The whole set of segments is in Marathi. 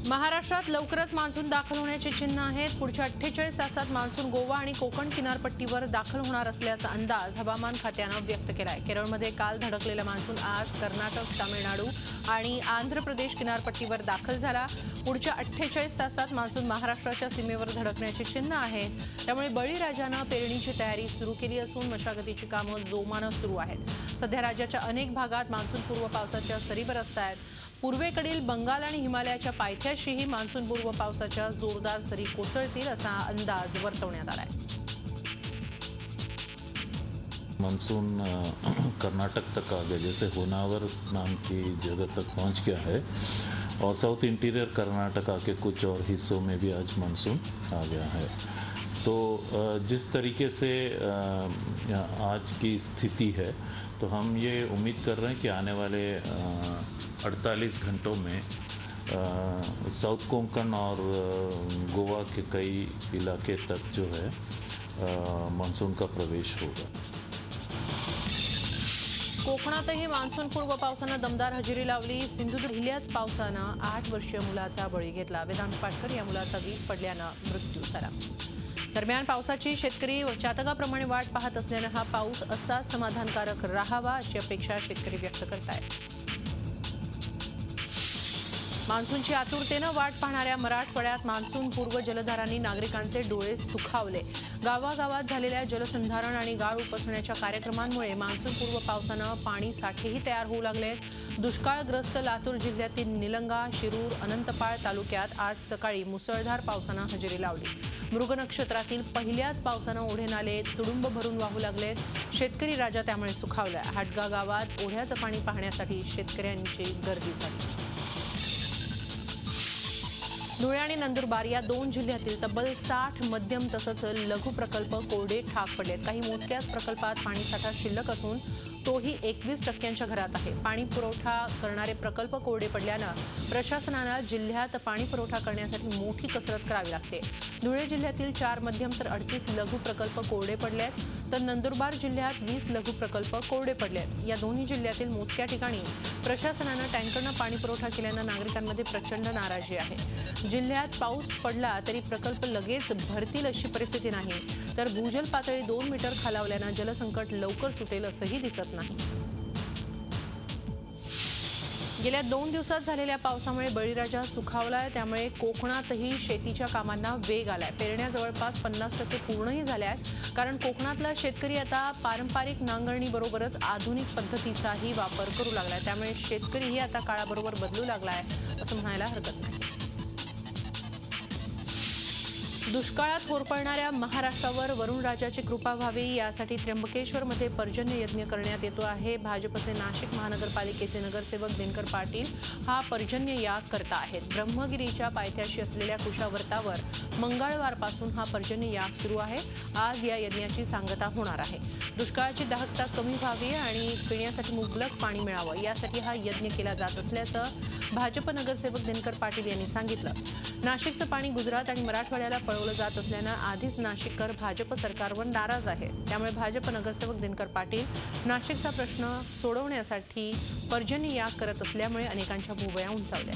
महाराष्ट्रात लवकरच मान्सून दाखल होण्याची चिन्ह आहेत। पुढच्या 48 तासात मान्सून गोवा आणि कोकण किनारपट्टीवर दाखल होणार असल्याचा अंदाज हवामान खात्यानं व्यक्त केलाय। केरळमध्ये काल धडकलेला मान्सून आज कर्नाटक, तामिळनाडू आणि आंध्र प्रदेश किनारपट्टीवर दाखल झाला। पुढच्या 48 तासात मान्सून महाराष्ट्राच्या सीमेवर धडकण्याची चिन्ह आहेत। त्यामुळे बळीराजानं पेरणीची तयारी सुरू केली असून मशागतीची कामं जोमानं सुरू आहेत। सध्या राज्याच्या अनेक भागात मान्सूनपूर्व पावसाच्या सरी बरसत आहेत। पूर्वेकडील बंगाल आणि हिमालयाच्या पायथ्याशीही मान्सूनपूर्व पावसाच्या जोरदार सरी कोसळतील असा अंदाज वर्तवण्यात आलाय। मानसून कर्नाटक तक आ गया, जैसे होनावर नाम की जगह तक पहुंच गया है और साउथ इंटीरियर कर्नाटका के कुछ और हिस्सों में भी आज मानसून आ गया है। तो जिस तरीके से आज की स्थिति है तो हम ये उम्मीद कर रहे हैं कि आने वाले 48 घंटों में साउथ कोंकण और गोवा के कई इलाके तक जो है मानसून का प्रवेश होगा। कोकणातही मान्सूनपूर्व पावसानं दमदार हजेरी लावली। सिंधुदुर्ग पहिल्याच पावसानं 8 वर्षीय मुलाचा बळी घेतला। वेदांत पाटकर या मुलाचा वीज पडल्यानं मृत्यू झाला। दरम्यान पावसाची शेतकरी जातकाप्रमाणे वाट पाहत असल्यानं हा पाऊस असाच समाधानकारक राहावा अशी अपेक्षा शेतकरी व्यक्त करतायत। मान्सूनची आतुरतेनं वाट पाहणाऱ्या मराठवाड्यात मान्सूनपूर्व जलधारांनी नागरिकांचे डोळे सुखावले। गावागावात झालेल्या जलसंधारण आणि गाळ उपसण्याच्या कार्यक्रमांमुळे मान्सूनपूर्व पावसानं पाणी साठेही तयार होऊ लागले। दुष्काळग्रस्त लातूर जिल्ह्यातील निलंगा, शिरूर, अनंतपाळ तालुक्यात आज सकाळी मुसळधार पावसानं हजेरी लावली। मृग नक्षत्रातील पहिल्याच पावसानं ओढे नाले तुडुंब भरून वाहू लागलेत। शेतकरी राजा त्यामुळे सुखावला। हाटगा गावात ओढ्याचं पाणी पाहण्यासाठी शेतकऱ्यांची गर्दी झाली। धुळे आणि नंदुरबार या 2 जिल्ह्यातील तब्बल 60 मध्यम तसंच लघु प्रकल्प कोरडे ठाक पडलेत। काही मोजक्याच प्रकल्पात पाणीसाठा शिल्लक असून तोही 21% घरात आहे। पाणी पुरवठा करणारे प्रकल्प कोरडे पडल्यानं प्रशासनानं जिल्ह्यात पाणी पुरवठा करण्यासाठी मोठी कसरत करावी लागते। धुळे जिल्ह्यातील 4 मध्यम तर 38 लघु प्रकल्प कोरडे पडलेत, तर नंदुरबार जिल्ह्यात 20 लघु प्रकल्प कोरडे पडलेत। या दोन्ही जिल्ह्यातील मोजक्या ठिकाणी प्रशासनानं टँकरनं पाणी पुरवठा केल्यानं नागरिकांमध्ये प्रचंड नाराजी आहे। जिल्ह्यात पाऊस पडला तरी प्रकल्प लगेच भरतील अशी परिस्थिती नाही, तर भूजल पातळी 2 मीटर खालावल्यानं जलसंकट लवकर सुटेल असंही दिसत नाही। गेल्या 2 दिवसात झालेल्या पावसामुळे बळीराजा सुखावलाय। त्यामुळे कोकणातही शेतीच्या कामांना वेग आलाय। पेरण्या जवळपास 50% पूर्णही झाल्या आहेत, कारण कोकणातला शेतकरी आता पारंपरिक नांगरणीबरोबरच आधुनिक पद्धतीचाही वापर करू लागलाय। त्यामुळे शेतकरीही आता काळाबरोबर बदलू लागलाय असं म्हणायला हरकत नाही। दुष्काळात होरपळणाऱ्या महाराष्ट्रावर वरुणराजाची कृपा व्हावी यासाठी त्र्यंबकेश्वरमध्ये पर्जन्य यज्ञ करण्यात येतो आहे। भाजपचे नाशिक महानगरपालिकेचे नगरसेवक दिनकर पाटील हा पर्जन्य याग करता आहेत। ब्रह्मगिरीच्या पायथ्याशी असलेल्या कुशावर्तावर मंगळवारपासून हा पर्जन्य याग सुरू आहे। आज या यज्ञाची सांगता होणार आहे। दुष्काळाची दाहकता कमी व्हावी आणि पिण्यासाठी मुबलक पाणी मिळावं यासाठी हा यज्ञ केला जात असल्याचं भाजप नगरसेवक दिनकर पाटील यांनी सांगितलं। नाशिकचं पाणी गुजरात आणि मराठवाड्याला पळवलं जात असल्यानं आधीच नाशिककर भाजप सरकारवर नाराज आहे। त्यामुळे भाजप नगरसेवक दिनकर पाटील नाशिकचा प्रश्न सोडवण्यासाठी पर्जन्य याग करत असल्यामुळे अनेकांच्या भुवया उंचावल्या।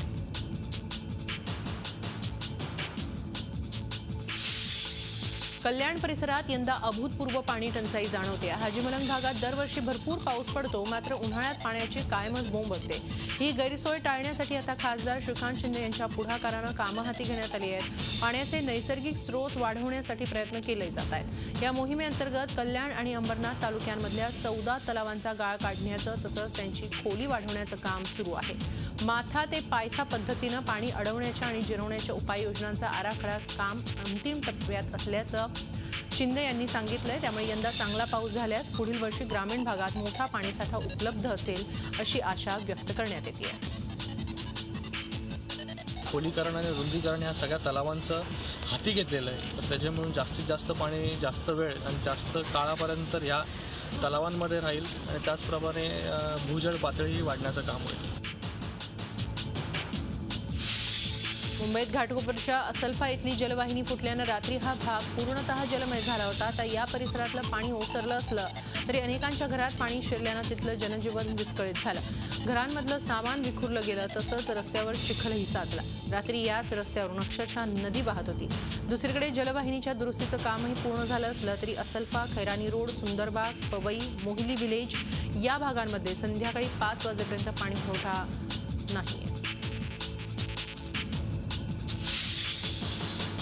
कल्याण परिसरात यंदा अभूतपूर्व पाणी टंचाई जाणवते। हाजीमलंग भागात दरवर्षी भरपूर पाऊस पडतो, मात्र उन्हाळ्यात पाण्याची कायमच बोंब असते। ही गैरसोय टाळण्यासाठी आता खासदार श्रीकांत शिंदे यांच्या पुढाकारानं कामं हाती घेण्यात आली आहेत। पाण्याचे नैसर्गिक स्रोत वाढवण्यासाठी प्रयत्न केले जात आहेत। या मोहिमेअंतर्गत कल्याण आणि अंबरनाथ तालुक्यांमधल्या 14 तलावांचा गाळ काढण्याचं तसंच त्यांची खोली वाढवण्याचं काम सुरू आहे। माथा ते पायथा पद्धतीनं पाणी अडवण्याच्या आणि जिरवण्याच्या उपाययोजनांचा आराखडा काम अंतिम टप्प्यात असल्याचं शिंदे यांनी सांगितलंय। त्यामुळे यंदा चांगला पाऊस झाल्यास पुढील वर्षी ग्रामीण भागात मोठा पाणीसाठा उपलब्ध असेल अशी आशा व्यक्त करण्यात येते। खोलीकरण आणि रुंदीकरण या सगळ्या तलावांचं हाती घेतलेलं आहे, तर त्याच्यामुळे जास्तीत जास्त पाणी जास्त वेळ आणि जास्त काळापर्यंत या तलावांमध्ये राहील आणि त्याचप्रमाणे भूजल पातळीही वाढण्याचं काम होईल। मुंबईत घाटकोपरच्या असलफा इथली जलवाहिनी फुटल्यानं रात्री हा भाग पूर्णतः जलमय झाला होता। तर या परिसरातलं पाणी ओसरलं असलं तरी अनेकांच्या घरात पाणी शिरल्यानं तिथलं जनजीवन विस्कळीत झालं. घरांमधलं सामान विखुरलं गेलं, तसंच रस्त्यावर चिखलही साचला. रात्री याच रस्त्यावरून अक्षरशः नदी वाहत होती. दुसरीकडे जलवाहिनीच्या दुरुस्तीचं कामही पूर्ण झालं असलं तरी असल्फा, खैरानी रोड, सुंदरबाग, पवई, मोहिली विलेज या भागांमध्ये संध्याकाळी 5 वाजेपर्यंत पाणी पुरवठा नाही.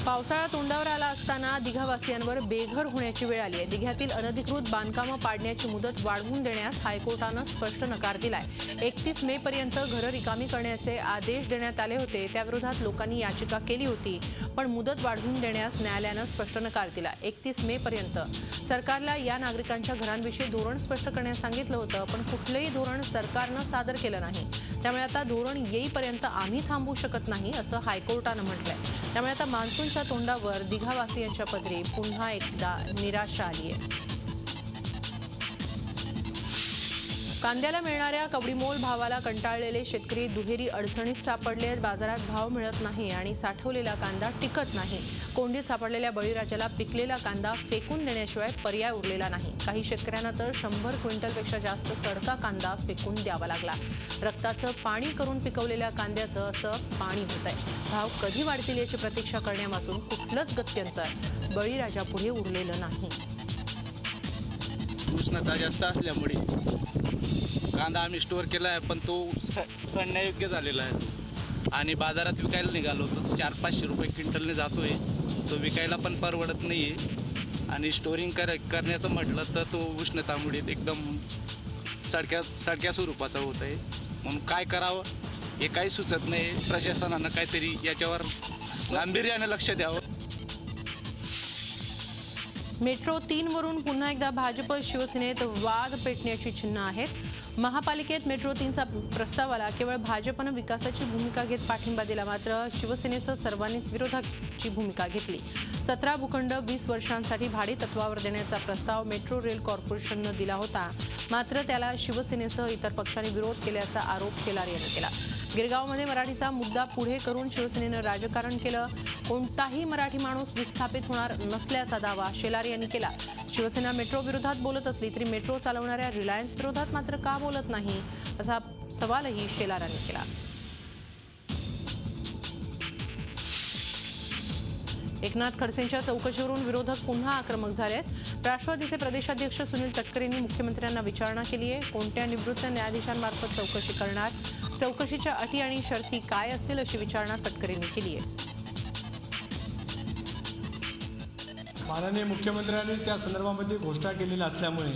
पावसाळा तोंडावर आला असताना दिघावासियांवर बेघर होण्याची वेळ आली आहे. दिघ्यातील अनधिकृत बांधकामं पाडण्याची मुदत वाढवून देण्यास हायकोर्टानं स्पष्ट नकार दिलाय. 31 मे पर्यंत घरं रिकामी करण्याचे आदेश देण्यात आले होते. त्याविरोधात लोकांनी याचिका केली होती, पण मुदत वाढवून देण्यास न्यायालयानं स्पष्ट नकार दिला. 31 मे पर्यंत सरकारला या नागरिकांच्या घरांविषयी धोरण स्पष्ट करण्यास सांगितलं होतं, पण कुठलंही धोरण सरकारनं सादर केलं नाही. त्यामुळे आता धोरण येईपर्यंत आम्ही थांबू शकत नाही असं हायकोर्टानं म्हटलंय. त्यामुळे आता मान्सूनच्या तोंडावर दिघावासियांच्या पदरी पुन्हा एकदा निराशा आली आहे. कांद्याला मिळणाऱ्या कवडीमोल भावाला कंटाळलेले शेतकरी दुहेरी अडचणीत सापडले. बाजारात भाव मिळत नाही आणि साठवलेला कांदा टिकत नाही. कोंडीत सापडलेल्या बळीराजाला पिकलेला कांदा फेकून देण्याशिवाय पर्याय उरलेला नाही. काही शेतकऱ्यांना तर 100 क्विंटलपेक्षा जास्त सडका कांदा फेकून द्यावा लागला. रक्ताचं पाणी करून पिकवलेल्या कांद्याचं असं पाणी होतंय. भाव कधी वाढतील याची प्रतीक्षा करण्यावाचून कुठलंच गत्यंतर बळीराजापुढे उरलेलं नाही. उष्णता जास्त असल्यामुळे कांदा आम्ही स्टोअर केला आहे, पण तो सडण्यायोग्य झालेला आहे आणि बाजारात विकायला निघालो तो 400-500 रुपये क्विंटलने जातो आहे. तो विकायला पण परवडत नाही आहे आणि स्टोअरिंग करण्याचं म्हटलं तर तो उष्णतामुळे एकदम सडक्या स्वरूपाचा होत आहे. म्हणून काय करावं हे काही सुचत नाही. प्रशासनानं काहीतरी याच्यावर गांभीर्याने लक्ष द्यावं. मेट्रो 3 वरून पुन्हा एकदा भाजप शिवसेनेत वाद पेटण्याची चिन्ह आहेत. महापालिकेत मेट्रो 3चा प्रस्तावाला केवळ भाजपनं विकासाची भूमिका घेत पाठिंबा दिला, मात्र शिवसेनेसह सर्वांनीच विरोधाची भूमिका घेतली. 17 भूखंड 20 वर्षांसाठी भाडे तत्वावर देण्याचा प्रस्ताव मेट्रो रेल कॉर्पोरेशननं दिला होता, मात्र त्याला शिवसेनेसह इतर पक्षांनी विरोध केल्याचा आरोप शेलार यांनी केला. गिरगावमध्ये मराठीचा मुद्दा पुढे करून शिवसेनेनं राजकारण केलं. कोणताही मराठी माणूस विस्थापित होणार नसल्याचा दावा शेलार यांनी केला. शिवसेना मेट्रो विरोधात बोलत असली तरी मेट्रो चालवणाऱ्या रिलायन्स विरोधात मात्र का बोलत नाही असा सवालही शेलारांनी केला. एकनाथ खडसेंच्या चौकशीवरून विरोधक पुन्हा आक्रमक झालेत. राष्ट्रवादीचे प्रदेशाध्यक्ष सुनील तटकरेंनी मुख्यमंत्र्यांना विचारणा केली आहे. कोणत्या निवृत्त न्यायाधीशांमार्फत चौकशी करणार, चौकशीच्या अटी आणि शर्ती काय असतील अशी विचारणा तटकरेंनी केली आहे. माननीय मुख्यमंत्र्यांनी त्या संदर्भामध्ये घोषणा केलेली असल्यामुळे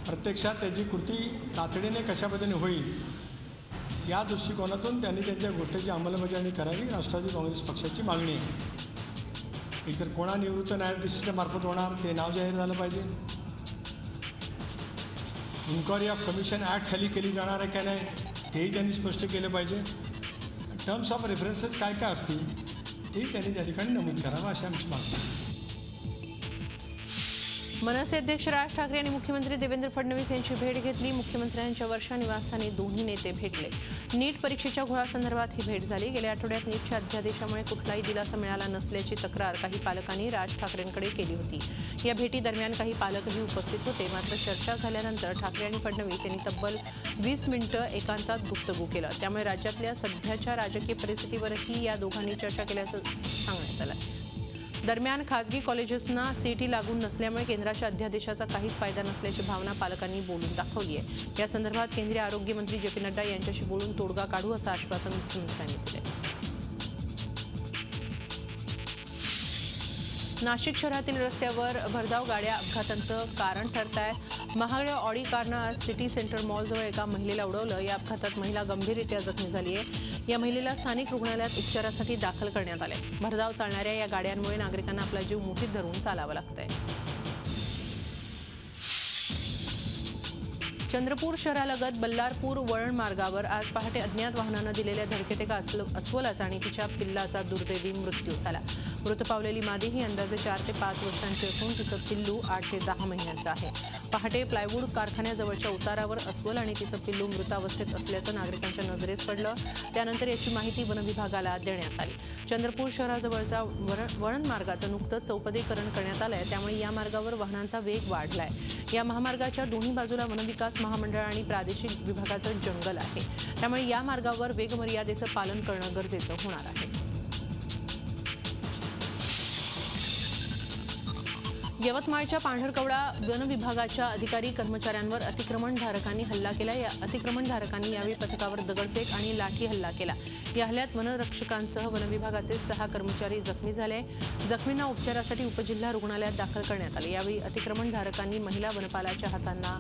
प्रत्यक्षात त्याची कृती तातडीने कशा पद्धतीने होईल या दृष्टिकोनातून त्यांनी त्यांच्या गोष्टीची अंमलबजावणी करावी राष्ट्रवादी काँग्रेस पक्षाची मागणी आहे. इतर कोणा निवृत्त न्यायाधीशाच्या मार्फत होणार ते नाव जाहीर झालं पाहिजे. इन्क्वायरी ऑफ कमिशन ॲक्ट खाली केली जाणार आहे का नाही तेही त्यांनी स्पष्ट केलं पाहिजे. टर्म्स ऑफ रेफरन्सेस काय काय असतील तेही त्यांनी त्या ठिकाणी नमूद करावं अशी आमची मागणी आहे. मनसे अध्यक्ष राज ठाकरे आणि मुख्यमंत्री देवेंद्र फडणवीस यांची भेट घेतली. मुख्यमंत्र्यांच्या वर्षा निवासस्थानी दोन्ही नेते भेटले. नीट परीक्षेच्या घोळासंदर्भात ही भेट झाली. गेल्या आठवड्यात नीटच्या अध्यादेशामुळे कुठलाही दिलासा मिळाला नसल्याची तक्रार काही पालकांनी राज ठाकरेंकडे केली होती. या भेटीदरम्यान काही पालकही उपस्थित होते, मात्र चर्चा झाल्यानंतर ठाकरे आणि फडणवीस यांनी तब्बल 20 मिनिटं एकांतात गुफ्तगू केलं. त्यामुळे राज्यातल्या सध्याच्या राजकीय परिस्थितीवरही या दोघांनी चर्चा केल्याचं सांगण्यात आलं. दरम्यान खासगी कॉलेजेसना सीईटी लागू नसल्यामुळे केंद्राच्या अध्यादेशाचा काहीच फायदा नसल्याची भावना पालकांनी बोलून दाखवली आहे. या संदर्भात केंद्रीय आरोग्य मंत्री जे पी नड्डा यांच्याशी बोलून तोडगा काढू असं आश्वासन मुख्यमंत्र्यांनी दिलं. नाशिक शहरातील रस्त्यावर भरधाव गाड्या अपघातांचं कारण ठरत आहे. महागड्या ऑडी कारनं आज सिटी सेंटर मॉलजवळ एका महिलेला उडवलं. या अपघातात महिला गंभीररित्या जखमी झाली आहे. या महिलेला स्थानिक रुग्णालयात उपचारासाठी दाखल करण्यात आले. भरधाव चालणाऱ्या या गाड्यांमुळे नागरिकांना आपला जीव मुठीत धरून चालावं लागतंय. चंद्रपूर शहरालगत बल्लारपूर वळण मार्गावर आज पहाटे अज्ञात वाहनानं दिलेल्या धडकेत एका अस्वलाचा आणि तिच्या पिल्लाचा दुर्दैवी मृत्यू झाला. मृत पावलेली मादी ही अंदाजे 4 ते 5 वर्षांची असून तिचं पिल्लू 8 ते 10 महिन्यांचं आहे. पहाटे प्लायवूड कारखान्याजवळच्या उतारावर अस्वल आणि तिचं पिल्लू मृतावस्थेत असल्याचं नागरिकांच्या नजरेस पडलं. त्यानंतर याची माहिती वनविभागाला देण्यात आली. चंद्रपूर शहराजवळचा वळण मार्गाचं नुकतंच चौपदरीकरण करण्यात आलंय, त्यामुळे या मार्गावर वाहनांचा वेग वाढलाय. या महामार्गाच्या दोन्ही बाजूला वनविकास महामंडळ आणि प्रादेशिक विभागाचं जंगल आहे, त्यामुळे या मार्गावर वेगमर्यादेचं पालन करणं गरजेचं होणार आहे. यवतमाळच्या पांढरकवडा वन विभागाच्या अधिकारी कर्मचाऱ्यांवर अतिक्रमणधारकांनी हल्ला केला. या अतिक्रमणधारकांनी यावेळी पथकावर दगडफेक आणि लाठी हल्ला केला. या हल्ल्यात वनरक्षकांसह वनविभागाचे 6 कर्मचारी जखमी झाले. जखमींना उपचारासाठी उपजिल्हा रुग्णालयात दाखल करण्यात आले. यावेळी अतिक्रमणधारकांनी महिला वनपालाच्या हातांना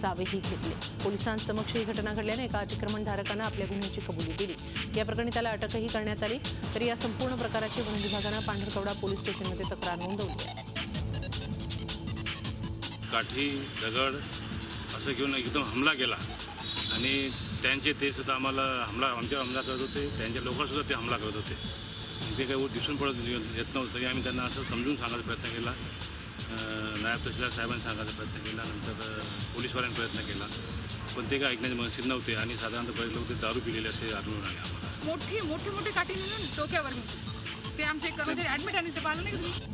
चावेही घेतले. पोलिसांसमक्ष ही घटना घडल्याने एका अतिक्रमणधारकानं आपल्या गुन्ह्याची कबुली दिली. या प्रकरणी त्याला अटकही करण्यात आली. तर या संपूर्ण प्रकाराची वनविभागानं पांढरकवडा पोलीस स्टेशनमध्ये तक्रार नोंदवली आहे. काठी दगड असं घेऊन एकदम हमला केला आणि त्यांचे ते सुद्धा आम्हाला आमच्यावर हमला करत होते. त्यांचे लोकसुद्धा ते हमला करत होते. ते काही दिसून पडत येत नव्हतं तरी आम्ही त्यांना असं समजून सांगायचा प्रयत्न केला. नायब तहसीलदार साहेबांनी सांगायचा प्रयत्न केला. नंतर पोलीसवाल्यांनी प्रयत्न केला, पण ते काय ऐकण्याचे मनस्थित नव्हते आणि साधारणतः बरेच लोक ते दारू पिलेले असे आढळून आले आम्हाला. मोठी काठी नेऊन डोक्यावर ते आमचे कर्मचारी ॲडमिट आणि ते पाहिलं नाही तुम्ही.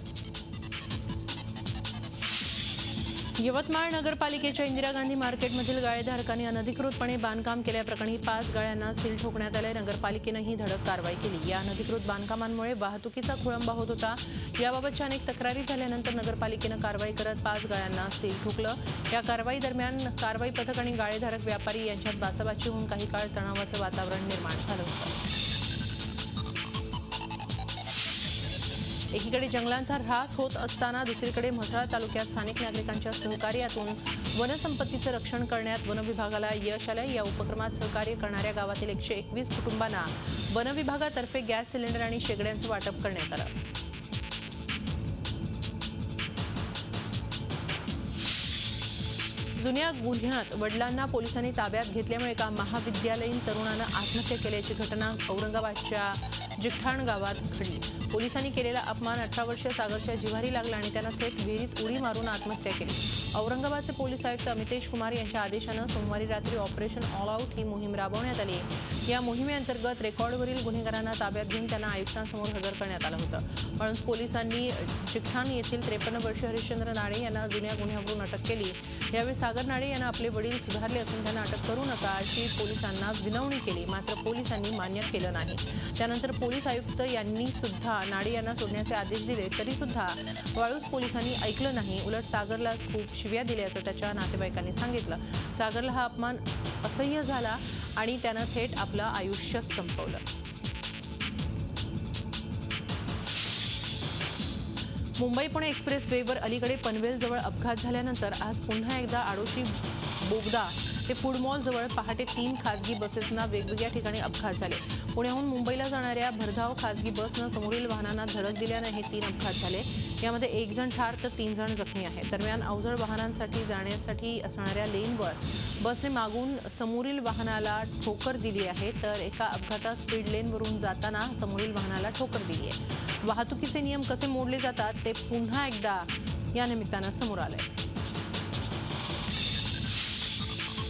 यवतमाळ नगरपालिकेच्या इंदिरा गांधी मार्केटमधील गाळेधारकांनी अनधिकृतपणे बांधकाम केल्याप्रकरणी 5 गाळ्यांना सील ठोकण्यात आले. नगरपालिकेनं ही धडक कारवाई केली. या अनधिकृत बांधकामांमुळे वाहतुकीचा खोळंबा होत होता. याबाबतच्या अनेक तक्रारी झाल्यानंतर नगरपालिकेनं कारवाई करत 5 गाळ्यांना सील ठोकलं. या कारवाई दरम्यान कारवाई पथक आणि गाळेधारक व्यापारी यांच्यात बाचाबाची होऊन काही काळ तणावाचं वातावरण निर्माण झालं होतं. एकीकडे जंगलांचा ऱ्हास होत असताना दुसरीकडे म्हसळा तालुक्यात स्थानिक नागरिकांच्या सहकार्यातून वनसंपत्तीचं रक्षण करण्यात वनविभागाला यश आलं. या उपक्रमात सहकार्य करणाऱ्या गावातील 121 कुटुंबांना वनविभागातर्फे गॅस सिलेंडर आणि शेगड्यांचं वाटप करण्यात आलं. जुन्या गुन्ह्यात वडिलांना पोलिसांनी ताब्यात घेतल्यामुळे एका महाविद्यालयीन तरुणानं आत्महत्या केल्याची घटना औरंगाबादच्या जिगठाण गावात घडली. पोलिसांनी केलेला अपमान 18 वर्षीय सागरच्या जिव्हारी लागला आणि त्यानं थेट विहिरीत उडी मारून आत्महत्या केली. औरंगाबादचे पोलीस आयुक्त अमितेश कुमार यांच्या आदेशानं सोमवारी रात्री ऑपरेशन ऑल आऊट ही मोहीम राबवण्यात आली. या मोहिमेअंतर्गत रेकॉर्डवरील गुन्हेगारांना ताब्यात घेऊन त्यांना आयुक्तांसमोर हजर करण्यात आलं होतं. म्हणून पोलिसांनी जिगठाण येथील 53 वर्षीय हरिश्चंद्र नाडे यांना जुन्या गुन्ह्यावरून अटक केली. यावेळी सागर नाडे यांना आपले वडील सुधारले असून त्यांना अटक करू नका अशी पोलिसांना विनवणी केली, मात्र पोलिसांनी मान्य केलं नाही. त्यानंतर पोलीस आयुक्त यांनी सुद्धा नाडे यांना सोडण्याचे आदेश दिले, तरी सुद्धा वाळूज पोलिसांनी ऐकलं नाही. उलट सागरला खूप शिव्या दिल्याचं त्याच्या नातेवाईकांनी सांगितलं. सागरला हा अपमान असह्य झाला आणि त्यानं थेट आपलं आयुष्यच संपवलं. मुंबई पुणे एक्सप्रेस वेवर अलीकडे पनवेलजवळ अपघात झाल्यानंतर आज पुन्हा एकदा आडोशी बोगदा ते फूड मॉलजवळ पहाटे 3 खासगी बसेसना वेगवेगळ्या ठिकाणी अपघात झाले. पुण्याहून मुंबईला जाणाऱ्या भरधाव खासगी बसनं समोरील वाहनांना धडक दिल्यानं हे 3 अपघात झाले. यामध्ये 1 जण ठार तर 3 जण जखमी आहेत. दरम्यान अवजड वाहनांसाठी जाण्यासाठी असणाऱ्या लेनवर बसने मागून समोरील वाहनाला ठोकर दिली आहे, तर एका अपघातात स्पीड लेनवरून जाताना समोरील वाहनाला ठोकर दिली आहे. वाहतुकीचे नियम कसे मोडले जातात ते पुन्हा एकदा या निमित्तानं समोर आलंय.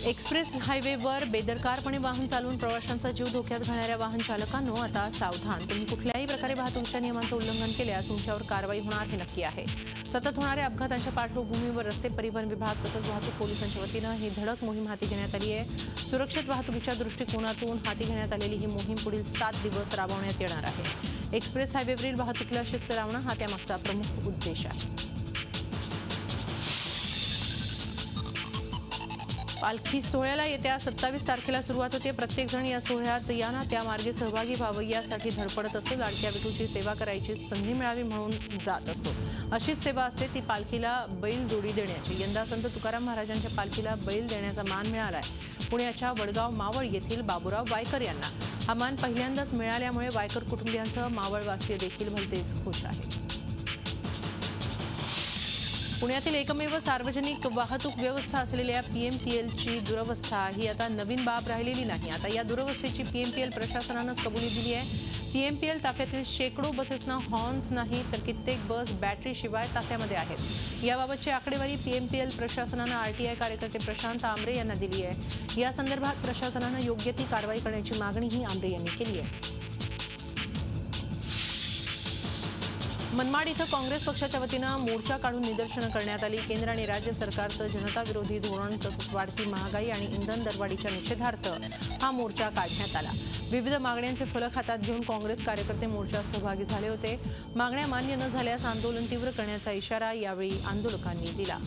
एक्सप्रेस हायवेवर बेदरकारपणे वाहन चालवून प्रवाशांचा जीव धोक्यात घालणाऱ्या वाहन चालकांनो आता सावधान. तुम्ही कुठल्याही प्रकारे वाहतुकीच्या नियमांचं उल्लंघन केल्यास तुमच्यावर कारवाई होणार हे नक्की आहे. सतत होणाऱ्या अपघातांच्या पार्श्वभूमीवर रस्ते परिवहन विभाग तसंच वाहतूक पोलिसांच्या वतीनं ही धडक मोहीम हाती घेण्यात आली आहे. सुरक्षित वाहतुकीच्या दृष्टिकोनातून हाती घेण्यात आलेली ही मोहीम पुढील 7 दिवस राबवण्यात येणार आहे. एक्सप्रेस हायवेवरील वाहतुकीला शिस्त लावणं हा त्यामागचा प्रमुख उद्देश आहे. पालखी सोहळ्याला येत्या 27 तारखेला सुरुवात होते. प्रत्येकजण या सोहळ्यात या ना त्या मार्गे सहभागी व्हावं यासाठी धडपडत असतो. लाडक्या विठूची सेवा करायची संधी मिळावी म्हणून जात असतो. अशीच सेवा असते ती पालखीला बैल जोडी देण्याची. यंदा संत तुकाराम महाराजांच्या पालखीला बैल देण्याचा मान मिळालाय. पुण्याच्या वडगाव मावळ येथील बाबूराव वायकर यांना हा मान पहिल्यांदाच मिळाल्यामुळे वायकर कुटुंबियांसह मावळवासीय देखील भलतेच खुश आहेत. पुण्यातील एकमेव सार्वजनिक वाहतूक व्यवस्था असलेल्या पीएमपीएलची दुरवस्था ही आता नवीन बाब राहिलेली नाही. आता या दुरवस्थेची पीएमपीएल प्रशासनानंच कबुली दिली आहे. पीएमपीएल ताफ्यातील शेकडो बसेसना हॉर्न्स नाही तर कित्येक बस बॅटरीशिवाय ताफ्यामध्ये आहेत. याबाबतची आकडेवारी पीएमपीएल प्रशासनानं आरटीआय कार्यकर्ते प्रशांत आमरे यांना दिली आहे. या संदर्भात प्रशासनानं योग्य ती कारवाई करण्याची मागणीही आमरे यांनी केली आहे. मनमाड इथं काँग्रेस पक्षाच्या वतीनं मोर्चा काढून निदर्शनं करण्यात आली. केंद्र आणि राज्य सरकारचं जनता विरोधी धोरण तसंच वाढती महागाई आणि इंधन दरवाढीच्या निषेधार्थ हा मोर्चा काढण्यात आला. विविध मागण्यांचे फलक हातात घेऊन काँग्रेस कार्यकर्ते मोर्चात सहभागी झाले होते. मागण्या मान्य न झाल्यास आंदोलन तीव्र करण्याचा इशारा यावेळी आंदोलकांनी दिला.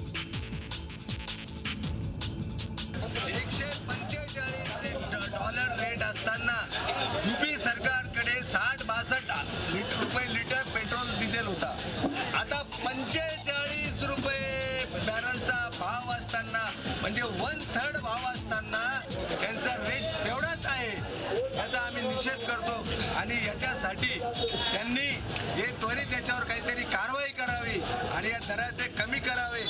$145 रेट असताना युपी सरकारकडे 60-62 रुपये लिटर पेट्रोल डिझेल होता. आता 45 रुपये बॅरलचा भाव असताना म्हणजे 1/3 भाव असताना त्यांचा रेट एवढाच आहे. याचा आम्ही निषेध करतो आणि याच्यासाठी त्यांनी हे त्वरित याच्यावर काहीतरी कारवाई करावी आणि या दराचे कमी करावे.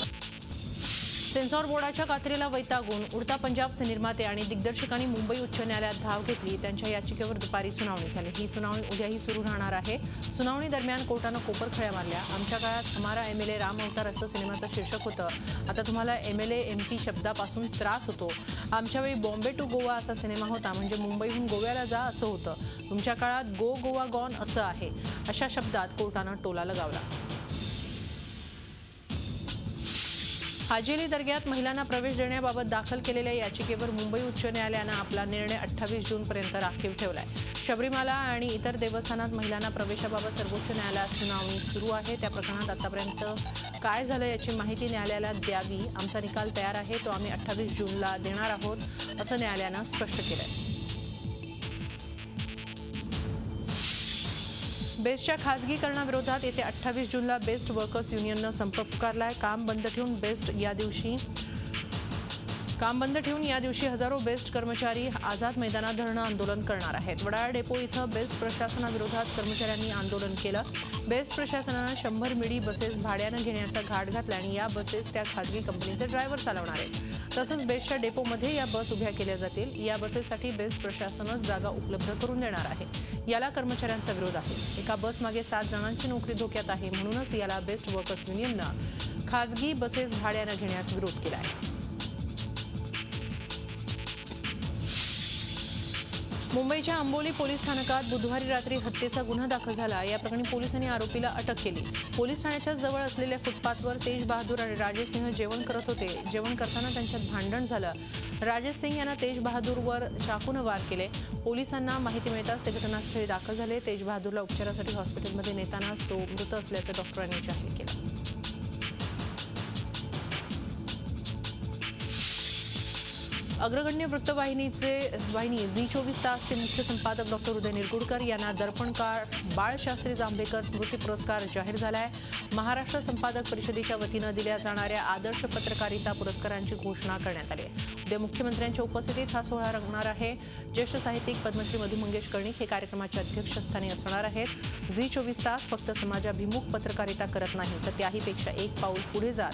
सेन्सॉर बोर्डाच्या कात्रीला वैतागून उडता पंजाबचे निर्माते आणि दिग्दर्शकांनी मुंबई उच्च न्यायालयात धाव घेतली. त्यांच्या याचिकेवर दुपारी सुनावणी झाली. ही सुनावणी उद्याही सुरू राहणार आहे. सुनावणी दरम्यान कोर्टानं कोपरखळ्या मारल्या. आमच्या काळात हमारा एमएलए राम अवतार असं सिनेमाचं शीर्षक होतं. आता तुम्हाला एमएलए एमपी शब्दापासून त्रास होतो. आमच्या वेळी बॉम्बे टू गोवा असा सिनेमा होता म्हणजे मुंबईहून गोव्याला जा असं होतं. तुमच्या काळात गो गोवा गॉन असं आहे. अशा शब्दात कोर्टानं टोला लगावला. हाजी अली दर्ग्यात महिलांना प्रवेश देण्याबाबत दाखल केलेल्या याचिकेवर मुंबई उच्च न्यायालयानं आपला निर्णय 28 जूनपर्यंत राखीव ठेवलाय. शबरीमाला आणि इतर देवस्थानात महिलांना प्रवेशाबाबत सर्वोच्च न्यायालयात सुनावणी सुरू आहे. त्या प्रकरणात आतापर्यंत काय झालं याची माहिती न्यायालयाला द्यावी. आमचा निकाल तयार आहे, तो आम्ही 28 जूनला देणार आहोत असं न्यायालयानं स्पष्ट केलंय. बेस्टच्या खासगीकरणाविरोधात येत्या 28 जूनला बेस्ट वर्कर्स युनियननं संप पुकारलाय. काम बंद ठेवून या दिवशी हजारो बेस्ट कर्मचारी आझाद मैदानात धरणं आंदोलन करणार आहेत. वडाळा डेपो इथं बेस्ट प्रशासनाविरोधात कर्मचाऱ्यांनी आंदोलन केलं. बेस्ट प्रशासनानं 100 मिडी बसेस भाड्यानं घेण्याचा घाट घातला आणि या बसेस त्या खासगी कंपनीचे ड्रायव्हर चालवणार आहेत. तसंच बेस्टच्या डेपोमध्ये या बस उभ्या केल्या जातील. या बसेससाठी बेस्ट प्रशासनच जागा उपलब्ध करून देणार आहे. याला कर्मचाऱ्यांचा विरोध आहे. एका बसमागे 7 जणांची नोकरी धोक्यात आहे. म्हणूनच याला बेस्ट वर्कर्स युनियननं खासगी बसेस भाड्यानं घेण्यास विरोध केला आहे. मुंबईच्या अंबोली पोलीस स्थानकात बुधवारी रात्री हत्येचा गुन्हा दाखल झाला. या प्रकरणी पोलिसांनी आरोपीला अटक केली. पोलीस ठाण्याच्या जवळ असलेल्या फुटपाथवर तेज बहादूर आणि राजेश सिंह जेवण करत होते. जेवण करताना त्यांच्यात भांडण झालं. राजेश सिंह यांना तेज बहादूरवर चाकूनं वार केले. पोलिसांना माहिती मिळताच ते घटनास्थळी दाखल झाले. तेज बहादूरला उपचारासाठी हॉस्पिटलमध्ये नेतानाच तो मृत असल्याचं डॉक्टरांनी जाहीर केलं. अग्रगण्य वृत्तवाहिनी झी24 तासचे मुख्य संपादक डॉक्टर उदय निरगुडकर यांना दर्पणकार बाळशास्त्री जांभेकर स्मृती पुरस्कार जाहीर झाला आहे. महाराष्ट्र संपादक परिषदेच्या वतीनं दिल्या जाणाऱ्या आदर्श पत्रकारिता पुरस्कारांची घोषणा करण्यात आली आहे. उद्या मुख्यमंत्र्यांच्या उपस्थितीत हा सोहळा रंगणार आहे. ज्येष्ठ साहित्यिक पद्मश्री मधु मंगेश कर्णिक हे कार्यक्रमाच्या अध्यक्षस्थानी असणार आहेत. झी24 तास फक्त समाजाभिमुख पत्रकारिता करत नाही तर त्याहीपेक्षा एक पाऊल पुढे जात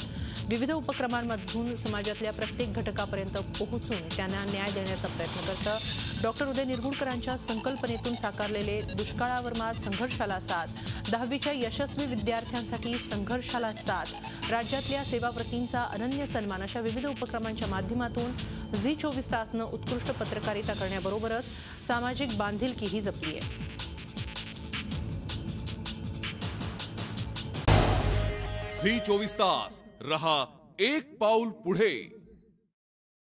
विविध उपक्रमांमधून समाजातल्या प्रत्येक घटकापर्यंत पोहोचून त्यांना न्याय देण्याचा प्रयत्न करतं. डॉक्टर उदय निरगुडकरांच्या संकल्पनेतून साकारलेले दुष्काळावर मात संघर्षाला साथ, 10वीच्या यशस्वी विद्यार्थ्यांसाठी संघर्षाला साथ, राज्यातल्या सेवाव्रतींचा अनन्य सन्मान अशा विविध उपक्रमांच्या माध्यमातून झी24 तासनं उत्कृष्ट पत्रकारिता करण्याबरोबरच सामाजिक बांधिलकीही जपली आहे. झी24 तास रहा एक पाऊल पुढे.